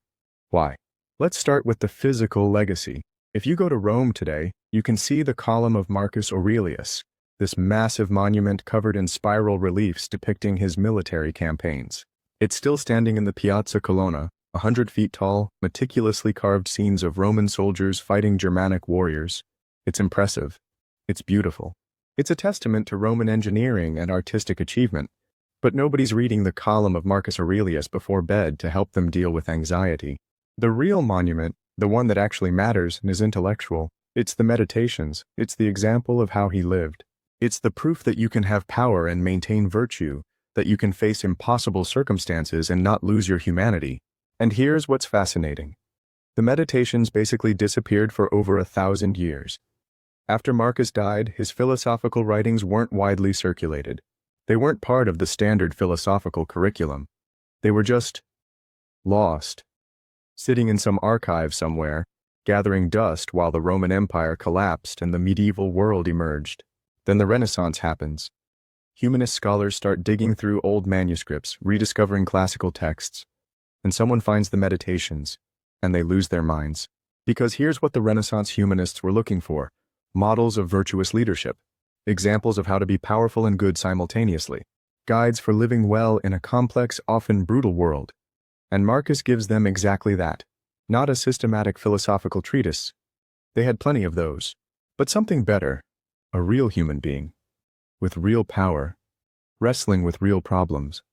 Why? Let's start with the physical legacy. If you go to Rome today, you can see the Column of Marcus Aurelius, this massive monument covered in spiral reliefs depicting his military campaigns. It's still standing in the Piazza Colonna, 100 feet tall, meticulously carved scenes of Roman soldiers fighting Germanic warriors. It's impressive. It's beautiful. It's a testament to Roman engineering and artistic achievement. But nobody's reading the Column of Marcus Aurelius before bed to help them deal with anxiety. The real monument, the one that actually matters and is intellectual, it's the Meditations. It's the example of how he lived. It's the proof that you can have power and maintain virtue, that you can face impossible circumstances and not lose your humanity. And here's what's fascinating. The Meditations basically disappeared for over 1,000 years. After Marcus died, his philosophical writings weren't widely circulated. They weren't part of the standard philosophical curriculum. They were just lost, sitting in some archive somewhere, gathering dust while the Roman Empire collapsed and the medieval world emerged. Then the Renaissance happens. Humanist scholars start digging through old manuscripts, rediscovering classical texts, and someone finds the Meditations, and they lose their minds. Because here's what the Renaissance humanists were looking for: models of virtuous leadership, examples of how to be powerful and good simultaneously, guides for living well in a complex, often brutal world. And Marcus gives them exactly that. Not a systematic philosophical treatise. They had plenty of those. But something better. A real human being. With real power. Wrestling with real problems.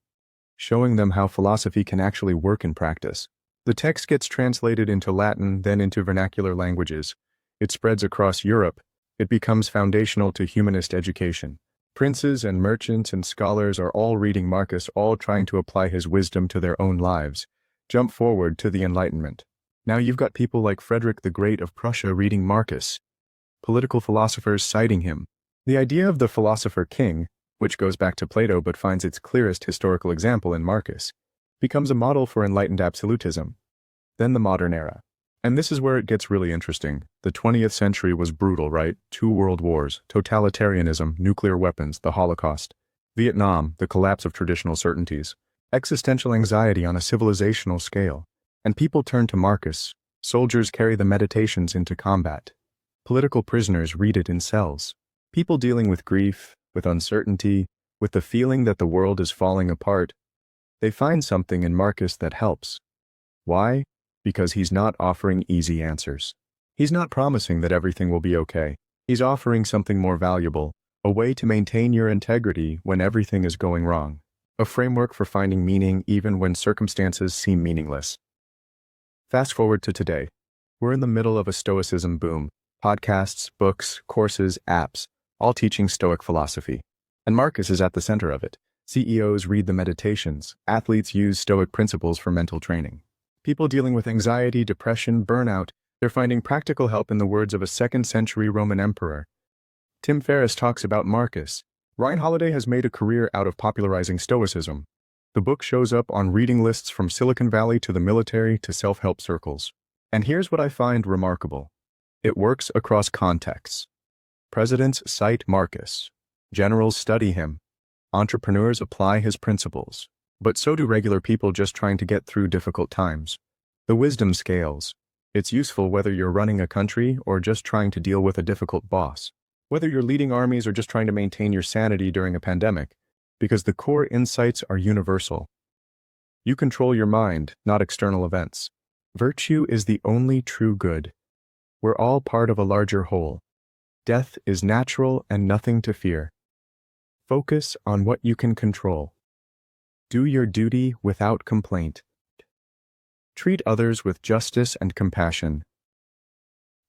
Showing them how philosophy can actually work in practice. The text gets translated into Latin, then into vernacular languages. It spreads across Europe. It becomes foundational to humanist education. Princes and merchants and scholars are all reading Marcus, all trying to apply his wisdom to their own lives. Jump forward to the Enlightenment. Now you've got people like Frederick the Great of Prussia reading Marcus. Political philosophers citing him. The idea of the philosopher king, which goes back to Plato but finds its clearest historical example in Marcus, becomes a model for enlightened absolutism. Then the modern era. And this is where it gets really interesting. The 20th century was brutal, right? 2 world wars, totalitarianism, nuclear weapons, the Holocaust. Vietnam, the collapse of traditional certainties. Existential anxiety on a civilizational scale. And people turn to Marcus. Soldiers carry the meditations into combat. Political prisoners read it in cells. People dealing with grief, with uncertainty, with the feeling that the world is falling apart, they find something in Marcus that helps. Why? Because he's not offering easy answers. He's not promising that everything will be okay. He's offering something more valuable, a way to maintain your integrity when everything is going wrong. A framework for finding meaning even when circumstances seem meaningless. Fast forward to today. We're in the middle of a Stoicism boom. Podcasts, books, courses, apps, all teaching Stoic philosophy. And Marcus is at the center of it. CEOs read the meditations. Athletes use Stoic principles for mental training. People dealing with anxiety, depression, burnout, they're finding practical help in the words of a 2nd century Roman emperor. Tim Ferriss talks about Marcus. Ryan Holiday has made a career out of popularizing Stoicism. The book shows up on reading lists from Silicon Valley to the military to self-help circles. And here's what I find remarkable. It works across contexts. Presidents cite Marcus. Generals study him. Entrepreneurs apply his principles. But so do regular people just trying to get through difficult times. The wisdom scales. It's useful whether you're running a country or just trying to deal with a difficult boss. Whether you're leading armies or just trying to maintain your sanity during a pandemic. Because the core insights are universal. You control your mind, not external events. Virtue is the only true good. We're all part of a larger whole. Death is natural and nothing to fear. Focus on what you can control. Do your duty without complaint. Treat others with justice and compassion.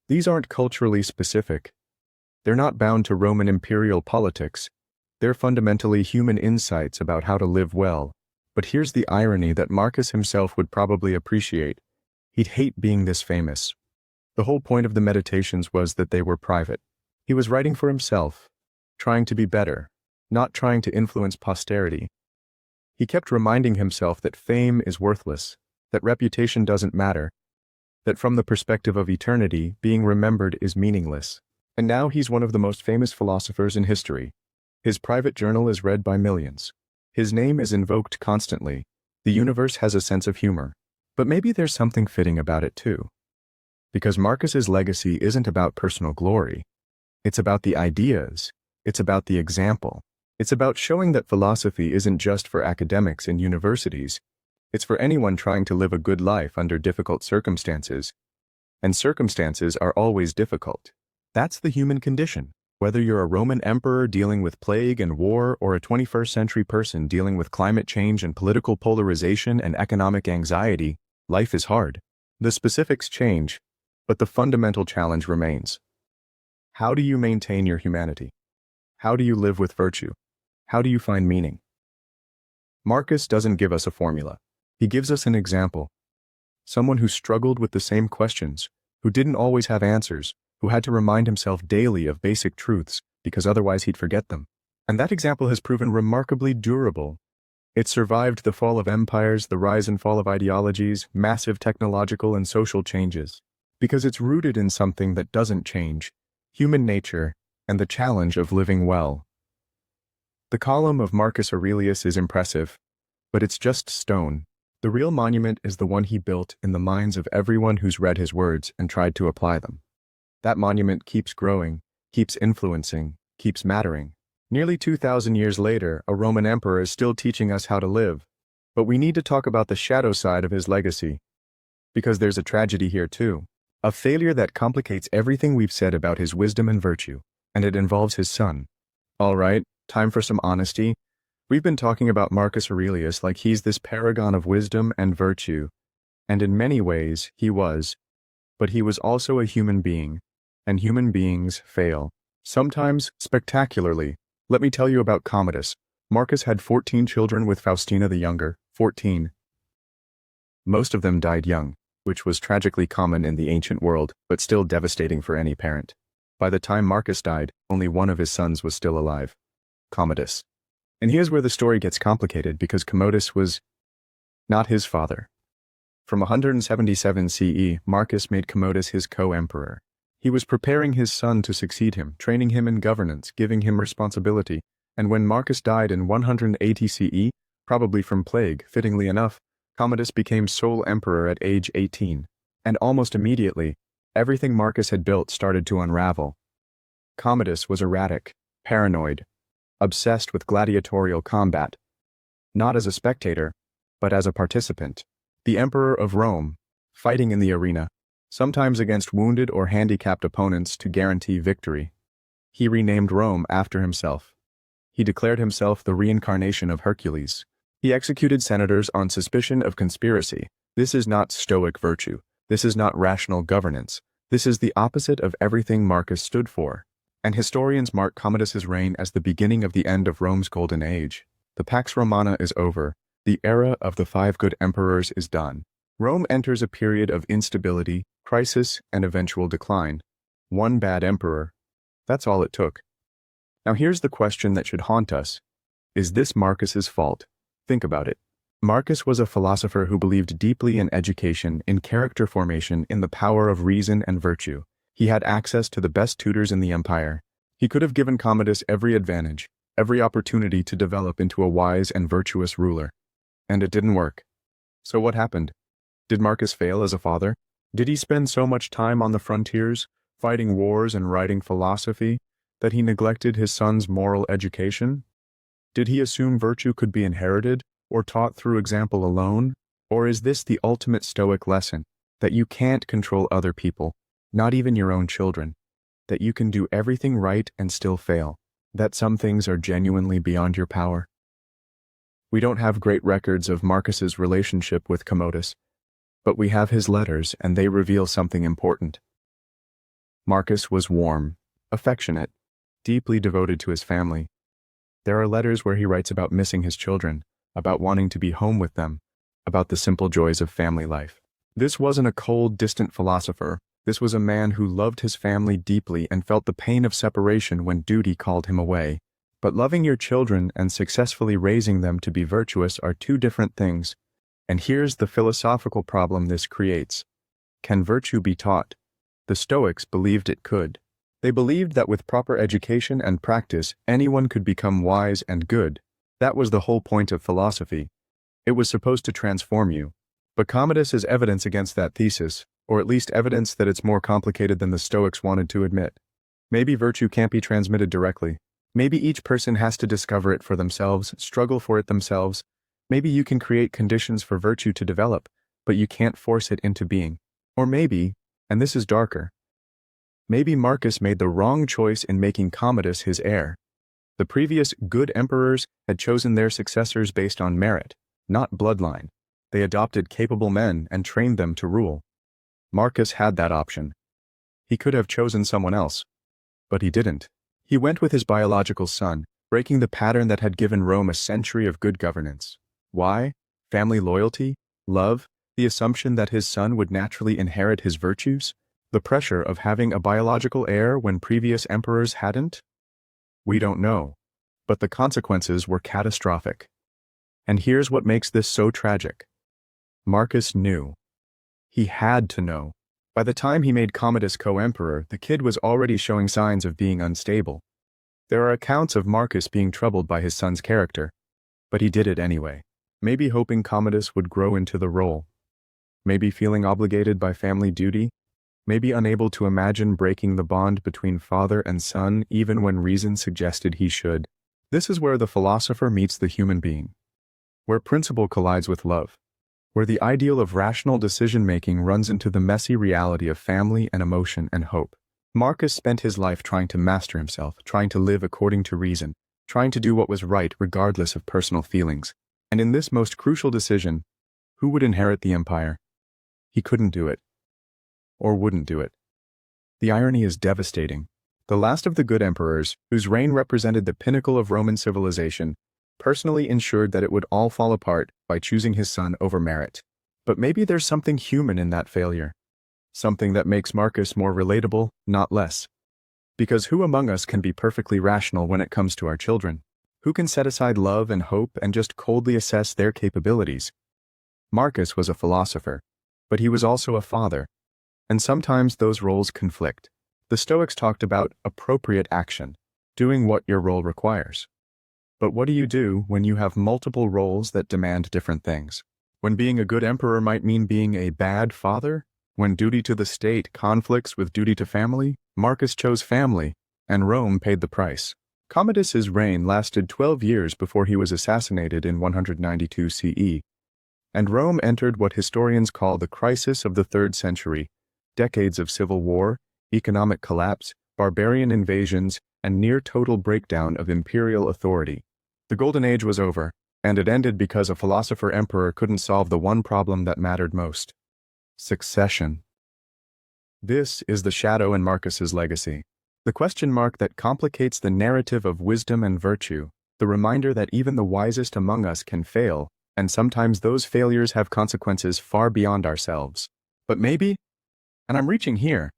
These aren't culturally specific. They're not bound to Roman imperial politics. They're fundamentally human insights about how to live well. But here's the irony that Marcus himself would probably appreciate. He'd hate being this famous. The whole point of the meditations was that they were private. He was writing for himself, trying to be better, not trying to influence posterity. He kept reminding himself that fame is worthless, that reputation doesn't matter, that from the perspective of eternity, being remembered is meaningless. And now he's one of the most famous philosophers in history. His private journal is read by millions. His name is invoked constantly. The universe has a sense of humor. But maybe there's something fitting about it too. Because Marcus's legacy isn't about personal glory. It's about the ideas. It's about the example. It's about showing that philosophy isn't just for academics in universities. It's for anyone trying to live a good life under difficult circumstances. And circumstances are always difficult. That's the human condition. Whether you're a Roman emperor dealing with plague and war or a 21st century person dealing with climate change and political polarization and economic anxiety, life is hard. The specifics change, but the fundamental challenge remains. How do you maintain your humanity? How do you live with virtue? How do you find meaning? Marcus doesn't give us a formula. He gives us an example. Someone who struggled with the same questions, who didn't always have answers, who had to remind himself daily of basic truths because otherwise he'd forget them. And that example has proven remarkably durable. It survived the fall of empires, the rise and fall of ideologies, massive technological and social changes. Because it's rooted in something that doesn't change, human nature and the challenge of living well. The column of Marcus Aurelius is impressive, but it's just stone. The real monument is the one he built in the minds of everyone who's read his words and tried to apply them. That monument keeps growing, keeps influencing, keeps mattering. Nearly 2,000 years later, a Roman emperor is still teaching us how to live. But we need to talk about the shadow side of his legacy. Because there's a tragedy here too. A failure that complicates everything we've said about his wisdom and virtue, and it involves his son. All right, time for some honesty. We've been talking about Marcus Aurelius like he's this paragon of wisdom and virtue. And in many ways, he was. But he was also a human being. And human beings fail. Sometimes spectacularly. Let me tell you about Commodus. Marcus had 14 children with Faustina the Younger, 14. Most of them died young, which was tragically common in the ancient world, but still devastating for any parent. By the time Marcus died, only one of his sons was still alive. Commodus. And here's where the story gets complicated because Commodus was not his father. From 177 CE, Marcus made Commodus his co-emperor. He was preparing his son to succeed him, training him in governance, giving him responsibility, and when Marcus died in 180 CE, probably from plague, fittingly enough, Commodus became sole emperor at age 18. And almost immediately, everything Marcus had built started to unravel. Commodus was erratic, paranoid, obsessed with gladiatorial combat. Not as a spectator, but as a participant. The emperor of Rome, fighting in the arena, sometimes against wounded or handicapped opponents to guarantee victory. He renamed Rome after himself. He declared himself the reincarnation of Hercules. He executed senators on suspicion of conspiracy. This is not Stoic virtue. This is not rational governance. This is the opposite of everything Marcus stood for. And historians mark Commodus's reign as the beginning of the end of Rome's golden age. The Pax Romana is over. The era of the 5 good emperors is done. Rome enters a period of instability, crisis, and eventual decline. One bad emperor. That's all it took. Now here's the question that should haunt us. Is this Marcus's fault? Think about it. Marcus was a philosopher who believed deeply in education, in character formation, in the power of reason and virtue. He had access to the best tutors in the empire. He could have given Commodus every advantage, every opportunity to develop into a wise and virtuous ruler. And it didn't work. So what happened? Did Marcus fail as a father? Did he spend so much time on the frontiers, fighting wars and writing philosophy, that he neglected his son's moral education? Did he assume virtue could be inherited, or taught through example alone? Or is this the ultimate Stoic lesson, that you can't control other people, not even your own children, that you can do everything right and still fail, that some things are genuinely beyond your power? We don't have great records of Marcus's relationship with Commodus, but we have his letters and they reveal something important. Marcus was warm, affectionate, deeply devoted to his family. There are letters where he writes about missing his children, about wanting to be home with them, about the simple joys of family life. This wasn't a cold, distant philosopher. This was a man who loved his family deeply and felt the pain of separation when duty called him away. But loving your children and successfully raising them to be virtuous are two different things. And here's the philosophical problem this creates. Can virtue be taught? The Stoics believed it could. They believed that with proper education and practice, anyone could become wise and good. That was the whole point of philosophy. It was supposed to transform you. But Commodus is evidence against that thesis, or at least evidence that it's more complicated than the Stoics wanted to admit. Maybe virtue can't be transmitted directly. Maybe each person has to discover it for themselves, struggle for it themselves. Maybe you can create conditions for virtue to develop, but you can't force it into being. Or maybe, and this is darker, maybe Marcus made the wrong choice in making Commodus his heir. The previous good emperors had chosen their successors based on merit, not bloodline. They adopted capable men and trained them to rule. Marcus had that option. He could have chosen someone else, but he didn't. He went with his biological son, breaking the pattern that had given Rome a century of good governance. Why? Family loyalty? Love? The assumption that his son would naturally inherit his virtues? The pressure of having a biological heir when previous emperors hadn't? We don't know. But the consequences were catastrophic. And here's what makes this so tragic. Marcus knew. He had to know. By the time he made Commodus co-emperor, the kid was already showing signs of being unstable. There are accounts of Marcus being troubled by his son's character, but he did it anyway. Maybe hoping Commodus would grow into the role. Maybe feeling obligated by family duty. Maybe unable to imagine breaking the bond between father and son even when reason suggested he should. This is where the philosopher meets the human being. Where principle collides with love. Where the ideal of rational decision-making runs into the messy reality of family and emotion and hope. Marcus spent his life trying to master himself, trying to live according to reason, trying to do what was right regardless of personal feelings. And in this most crucial decision, who would inherit the empire? He couldn't do it. Or wouldn't do it. The irony is devastating. The last of the good emperors, whose reign represented the pinnacle of Roman civilization, personally ensured that it would all fall apart by choosing his son over merit. But maybe there's something human in that failure. Something that makes Marcus more relatable, not less. Because who among us can be perfectly rational when it comes to our children? Who can set aside love and hope and just coldly assess their capabilities? Marcus was a philosopher. but he was also a father, and sometimes those roles conflict. The Stoics talked about appropriate action, doing what your role requires. But what do you do when you have multiple roles that demand different things? When being a good emperor might mean being a bad father? When duty to the state conflicts with duty to family? Marcus chose family, and Rome paid the price. Commodus's reign lasted 12 years before he was assassinated in 192 CE, and Rome entered what historians call the crisis of the 3rd century, decades of civil war, economic collapse, barbarian invasions, and near-total breakdown of imperial authority. The Golden Age was over, and it ended because a philosopher emperor couldn't solve the one problem that mattered most: succession. This is the shadow in Marcus's legacy. The question mark that complicates the narrative of wisdom and virtue, the reminder that even the wisest among us can fail, and sometimes those failures have consequences far beyond ourselves. But maybe, and I'm reaching here,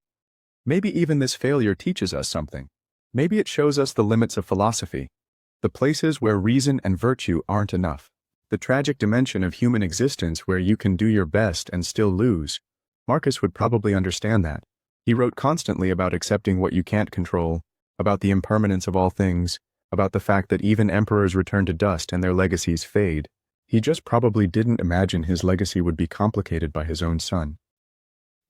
maybe even this failure teaches us something. Maybe it shows us the limits of philosophy, the places where reason and virtue aren't enough, the tragic dimension of human existence where you can do your best and still lose. Marcus would probably understand that. He wrote constantly about accepting what you can't control, about the impermanence of all things, about the fact that even emperors return to dust and their legacies fade. He just probably didn't imagine his legacy would be complicated by his own son.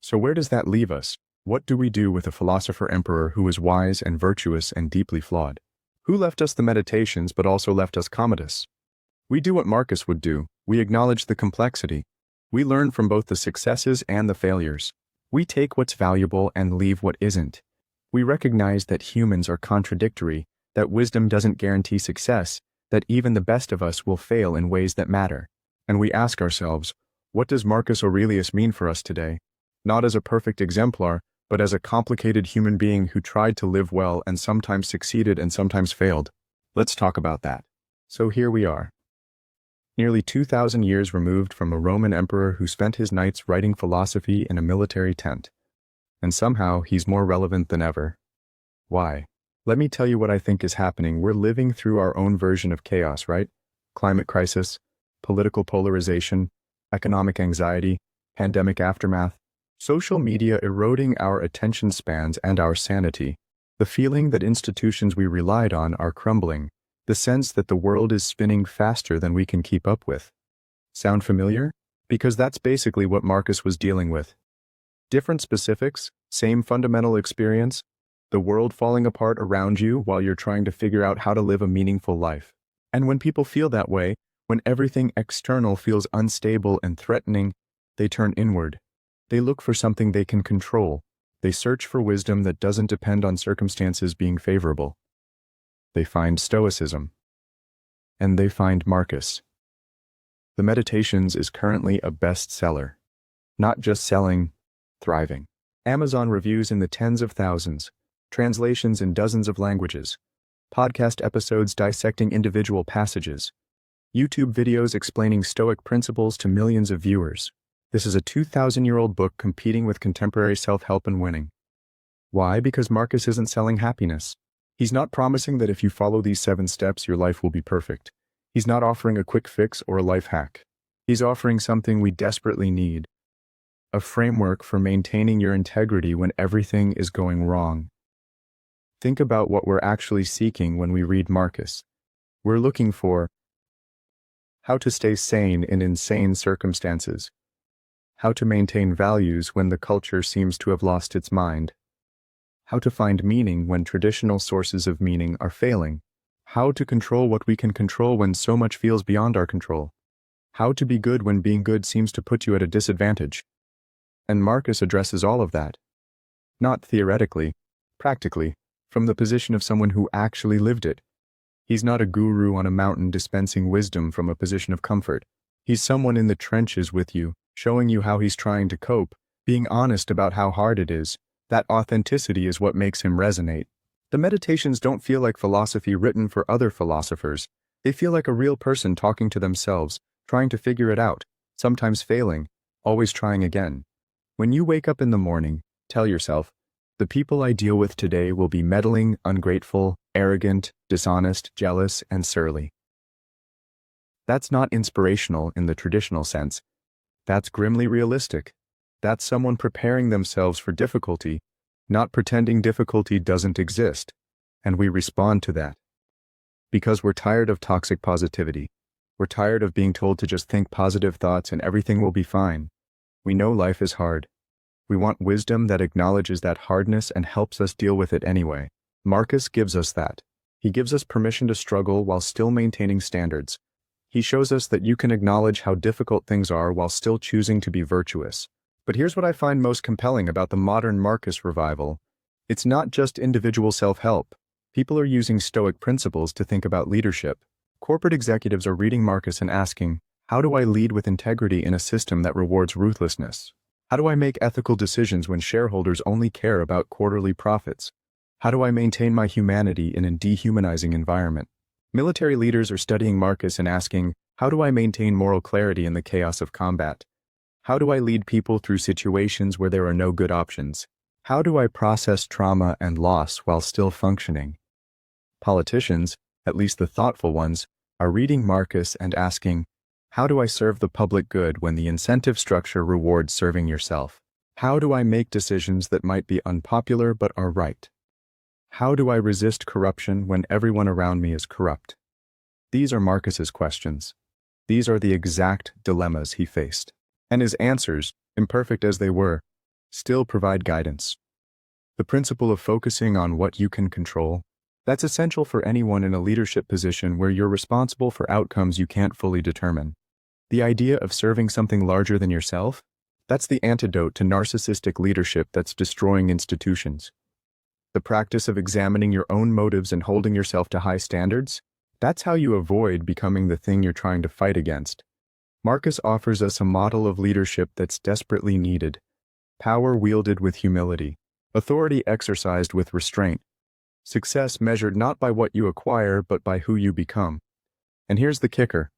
So where does that leave us? What do we do with a philosopher emperor who was wise and virtuous and deeply flawed? Who left us the Meditations but also left us Commodus? We do what Marcus would do. We acknowledge the complexity. We learn from both the successes and the failures. We take what's valuable and leave what isn't. We recognize that humans are contradictory, that wisdom doesn't guarantee success, that even the best of us will fail in ways that matter. And we ask ourselves, what does Marcus Aurelius mean for us today? Not as a perfect exemplar, but as a complicated human being who tried to live well and sometimes succeeded and sometimes failed. Let's talk about that. So here we are, nearly 2,000 years removed from a Roman emperor who spent his nights writing philosophy in a military tent. And somehow he's more relevant than ever. Why? Let me tell you what I think is happening. We're living through our own version of chaos, right? Climate crisis, political polarization, economic anxiety, pandemic aftermath, social media eroding our attention spans and our sanity, the feeling that institutions we relied on are crumbling, the sense that the world is spinning faster than we can keep up with. Sound familiar? Because that's basically what Marcus was dealing with. Different specifics, same fundamental experience, the world falling apart around you while you're trying to figure out how to live a meaningful life. And when people feel that way, when everything external feels unstable and threatening, they turn inward. They look for something they can control. They search for wisdom that doesn't depend on circumstances being favorable. They find Stoicism. And they find Marcus. The Meditations is currently a bestseller. Not just selling, thriving. Amazon reviews in the tens of thousands, translations in dozens of languages, podcast episodes dissecting individual passages, YouTube videos explaining Stoic principles to millions of viewers. This is a 2,000-year-old book competing with contemporary self-help and winning. Why? Because Marcus isn't selling happiness. He's not promising that if you follow these 7 steps, your life will be perfect. He's not offering a quick fix or a life hack. He's offering something we desperately need: a framework for maintaining your integrity when everything is going wrong. Think about what we're actually seeking when we read Marcus. We're looking for how to stay sane in insane circumstances, how to maintain values when the culture seems to have lost its mind, how to find meaning when traditional sources of meaning are failing, how to control what we can control when so much feels beyond our control, how to be good when being good seems to put you at a disadvantage. And Marcus addresses all of that. Not theoretically, practically, from the position of someone who actually lived it. He's not a guru on a mountain dispensing wisdom from a position of comfort. He's someone in the trenches with you, showing you how he's trying to cope, being honest about how hard it is. That authenticity is what makes him resonate. The Meditations don't feel like philosophy written for other philosophers. They feel like a real person talking to themselves, trying to figure it out, sometimes failing, always trying again. When you wake up in the morning, tell yourself, the people I deal with today will be meddling, ungrateful, arrogant, dishonest, jealous, and surly. That's not inspirational in the traditional sense. That's grimly realistic. That's someone preparing themselves for difficulty, not pretending difficulty doesn't exist, and we respond to that. Because we're tired of toxic positivity. We're tired of being told to just think positive thoughts and everything will be fine. We know life is hard. We want wisdom that acknowledges that hardness and helps us deal with it anyway. Marcus gives us that. He gives us permission to struggle while still maintaining standards. He shows us that you can acknowledge how difficult things are while still choosing to be virtuous. But here's what I find most compelling about the modern Marcus revival. It's not just individual self-help. People are using Stoic principles to think about leadership. Corporate executives are reading Marcus and asking, how do I lead with integrity in a system that rewards ruthlessness? How do I make ethical decisions when shareholders only care about quarterly profits? How do I maintain my humanity in a dehumanizing environment? Military leaders are studying Marcus and asking, how do I maintain moral clarity in the chaos of combat? How do I lead people through situations where there are no good options? How do I process trauma and loss while still functioning? Politicians, at least the thoughtful ones, are reading Marcus and asking, how do I serve the public good when the incentive structure rewards serving yourself? How do I make decisions that might be unpopular but are right? How do I resist corruption when everyone around me is corrupt? These are Marcus's questions. These are the exact dilemmas he faced. And his answers, imperfect as they were, still provide guidance. The principle of focusing on what you can control, that's essential for anyone in a leadership position where you're responsible for outcomes you can't fully determine. The idea of serving something larger than yourself, that's the antidote to narcissistic leadership that's destroying institutions. The practice of examining your own motives and holding yourself to high standards, that's how you avoid becoming the thing you're trying to fight against. Marcus offers us a model of leadership that's desperately needed. Power wielded with humility, authority exercised with restraint, success measured not by what you acquire but by who you become. And here's the kicker.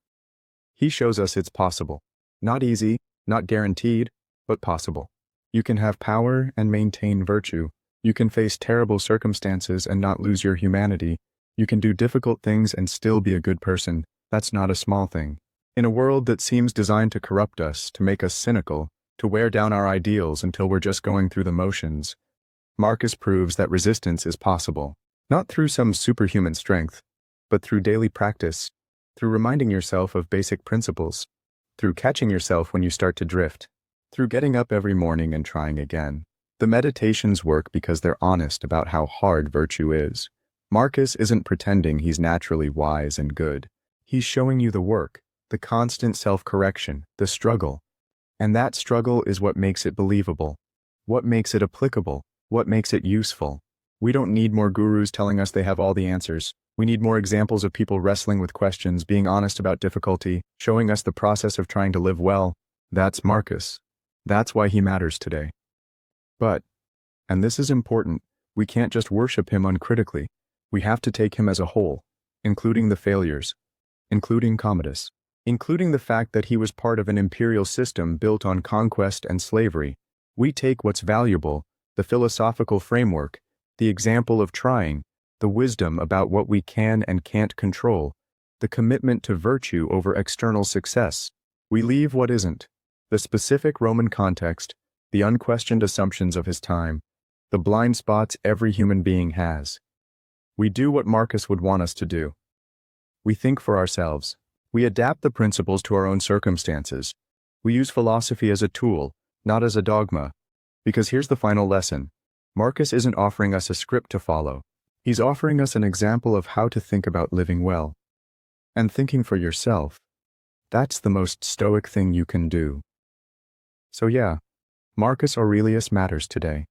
He shows us it's possible. Not easy, not guaranteed, but possible. You can have power and maintain virtue. You can face terrible circumstances and not lose your humanity. You can do difficult things and still be a good person. That's not a small thing. In a world that seems designed to corrupt us, to make us cynical, to wear down our ideals until we're just going through the motions, Marcus proves that resistance is possible. Not through some superhuman strength, but through daily practice, through reminding yourself of basic principles, through catching yourself when you start to drift, through getting up every morning and trying again. The meditations work because they're honest about how hard virtue is. Marcus isn't pretending he's naturally wise and good. He's showing you the work, the constant self-correction, the struggle. And that struggle is what makes it believable, what makes it applicable, what makes it useful. We don't need more gurus telling us they have all the answers. We need more examples of people wrestling with questions, being honest about difficulty, showing us the process of trying to live well. That's Marcus. That's why he matters today. But, and this is important, we can't just worship him uncritically. We have to take him as a whole, including the failures, including Commodus, including the fact that he was part of an imperial system built on conquest and slavery. We take what's valuable, the philosophical framework, the example of trying, the wisdom about what we can and can't control, the commitment to virtue over external success. We leave what isn't, the specific Roman context, the unquestioned assumptions of his time, the blind spots every human being has. We do what Marcus would want us to do. We think for ourselves. We adapt the principles to our own circumstances. We use philosophy as a tool, not as a dogma. Because here's the final lesson. Marcus isn't offering us a script to follow. He's offering us an example of how to think about living well. And thinking for yourself, that's the most stoic thing you can do. So yeah, Marcus Aurelius matters today.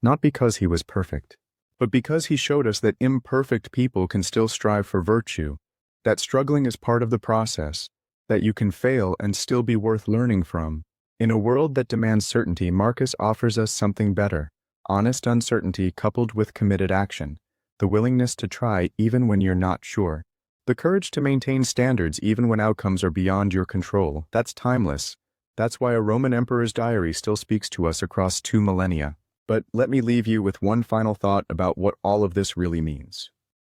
Not because he was perfect, but because he showed us that imperfect people can still strive for virtue, that struggling is part of the process, that you can fail and still be worth learning from. In a world that demands certainty, Marcus offers us something better. Honest uncertainty coupled with committed action, the willingness to try even when you're not sure, the courage to maintain standards even when outcomes are beyond your control. That's timeless. That's why a Roman emperor's diary still speaks to us across 2 millennia. But let me leave you with one final thought about what all of this really means.